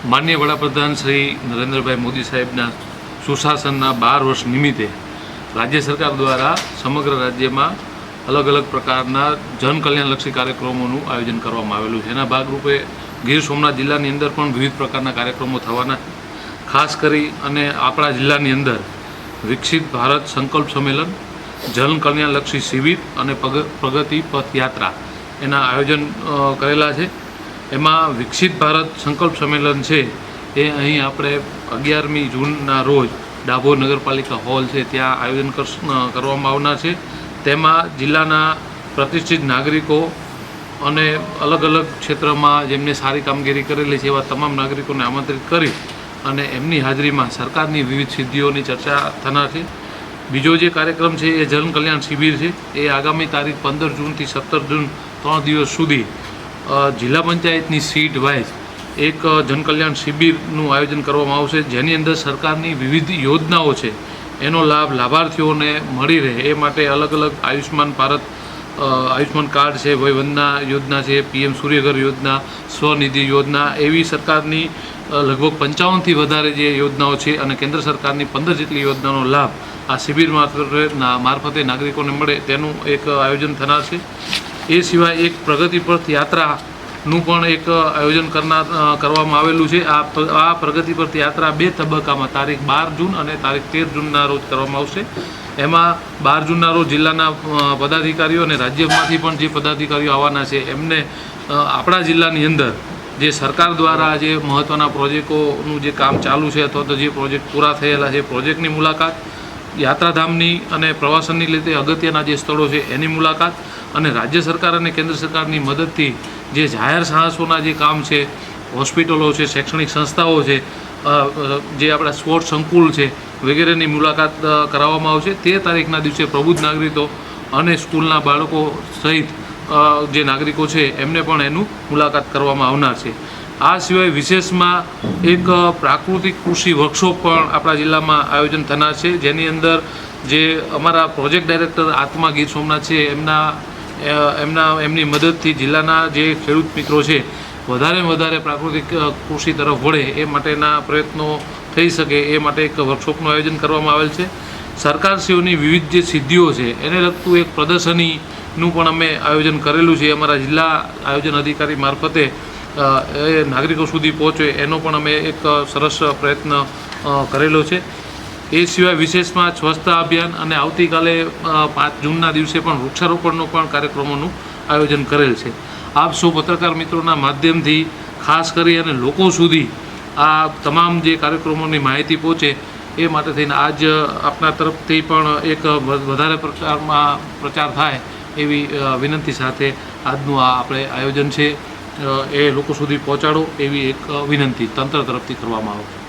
માનનીય વડાપ્રધાન શ્રી નરેન્દ્રભાઈ મોદી સાહેબના સુશાસનના 12 વર્ષ નિમિત્તે રાજ્ય સરકાર દ્વારા સમગ્ર રાજ્યમાં અલગ અલગ પ્રકારના જનકલ્યાણલક્ષી કાર્યક્રમોનું આયોજન કરવામાં આવેલું છે। એના ભાગરૂપે ગીર સોમનાથ જિલ્લાની અંદર પણ વિવિધ પ્રકારના કાર્યક્રમો થવાના, ખાસ કરી અને આપણા જિલ્લાની અંદર વિકસિત ભારત સંકલ્પ સંમેલન, જનકલ્યાણલક્ષી શિબિર અને પ્રગતિ પથ યાત્રા એના આયોજન કરેલા છે। એમાં વિકસિત ભારત સંકલ્પ સંમેલન છે એ અહીં આપણે 11મી જૂનના રોજ ડાભોર નગરપાલિકા હોલ છે ત્યાં આયોજન કરવામાં આવનાર છે। તેમાં જિલ્લાના પ્રતિષ્ઠિત નાગરિકો અને અલગ અલગ ક્ષેત્રમાં જેમને સારી કામગીરી કરેલી છે એવા તમામ નાગરિકોને આમંત્રિત કરી અને એમની હાજરીમાં સરકારની વિવિધ સિદ્ધિઓની ચર્ચા થનાર છે। બીજો જે કાર્યક્રમ છે એ જનકલ્યાણ શિબિર છે। એ આગામી તારીખ 15 જૂનથી 17 જૂન 3 દિવસ સુધી જિલ્લા પંચાયતની સીટ વાઇઝ એક જનકલ્યાણ શિબિરનું આયોજન કરવામાં આવશે, જેની અંદર સરકારની વિવિધ યોજનાઓ છે એનો લાભ લાભાર્થીઓને મળી રહે એ માટે અલગ અલગ આયુષ્માન કાર્ડ છે, વયવંદના યોજના છે, PM સૂર્યઘર યોજના, સ્વનિધિ યોજના એવી સરકારની લગભગ 55થી વધારે જે યોજનાઓ છે અને કેન્દ્ર સરકારની 15 જેટલી યોજનાનો લાભ આ શિબિર મારફતે નાગરિકોને મળે તેનું એક આયોજન થનાર છે। એ સિવાય એક પ્રગતિ પથ યાત્રાનું પણ એક આયોજન કરવામાં આવેલું છે। આ પ્રગતિ પથ યાત્રા 2 તબક્કામાં તારીખ 12 જૂન અને તારીખ 13 જૂનના રોજ કરવામાં આવશે। એમાં 12 જૂનના રોજ જિલ્લાના પદાધિકારીઓ અને રાજ્યમાંથી પણ જે પદાધિકારીઓ આવવાના છે એમને આપણા જિલ્લાની અંદર જે સરકાર દ્વારા જે મહત્ત્વના પ્રોજેક્ટોનું જે કામ ચાલુ છે અથવા તો જે પ્રોજેક્ટ પૂરા થયેલા છે પ્રોજેક્ટની મુલાકાત, યાત્રાધામની અને પ્રવાસનની લીધે અગત્યના જે સ્થળો છે એની મુલાકાત અને રાજ્ય સરકાર અને કેન્દ્ર સરકારની મદદથી જે જાહેર સાહસોના જે કામ છે, હોસ્પિટલો છે, શૈક્ષણિક સંસ્થાઓ છે, જે આપણા સ્પોર્ટ્સ સંકુલ છે વગેરેની મુલાકાત કરાવવામાં આવશે। 13 તારીખના દિવસે પ્રબુદ્ધ નાગરિકો અને સ્કૂલના બાળકો સહિત જે નાગરિકો છે એમને પણ એનું મુલાકાત કરવામાં આવનાર છે। આ સિવાય વિશેષમાં એક પ્રાકૃતિક કૃષિ વર્કશોપ પણ આપણા જિલ્લામાં આયોજન થનાર છે, જેની અંદર જે અમારા પ્રોજેક્ટ ડાયરેક્ટર આત્મા ગીર સોમનાથ છે એમની મદદથી જિલ્લાના જે ખેડૂત મિત્રો છે વધારે પ્રાકૃતિક કૃષિ તરફ વળે એ માટેના પ્રયત્નો થઈ શકે એ માટે એક વર્કશોપનું આયોજન કરવામાં આવેલ છે। સરકારશ્રીઓની વિવિધ જે સિદ્ધિઓ છે એને લગતું એક પ્રદર્શનીનું પણ અમે આયોજન કરેલું છે। અમારા જિલ્લા આયોજન અધિકારી મારફતે એ નાગરિકો સુધી પહોંચે એનો પણ અમે એક સરસ પ્રયત્ન કરેલો છે। એ સિવાય વિશેષમાં સ્વચ્છતા અભિયાન અને આવતીકાલે 5 જૂનના દિવસે પણ વૃક્ષારોપણનો પણ કાર્યક્રમોનું આયોજન કરેલ છે। આપ સૌ પત્રકાર મિત્રોના માધ્યમથી ખાસ કરી અને લોકો સુધી આ તમામ જે કાર્યક્રમોની માહિતી પહોંચે એ માટે થઈને આજ આપના તરફથી પણ એક વધારે પ્રચાર થાય એવી વિનંતી સાથે આજનું આ આપણે આયોજન છે એ લોકો સુધી પહોંચાડો એવી એક વિનંતી તંત્ર તરફથી કરવામાં આવે।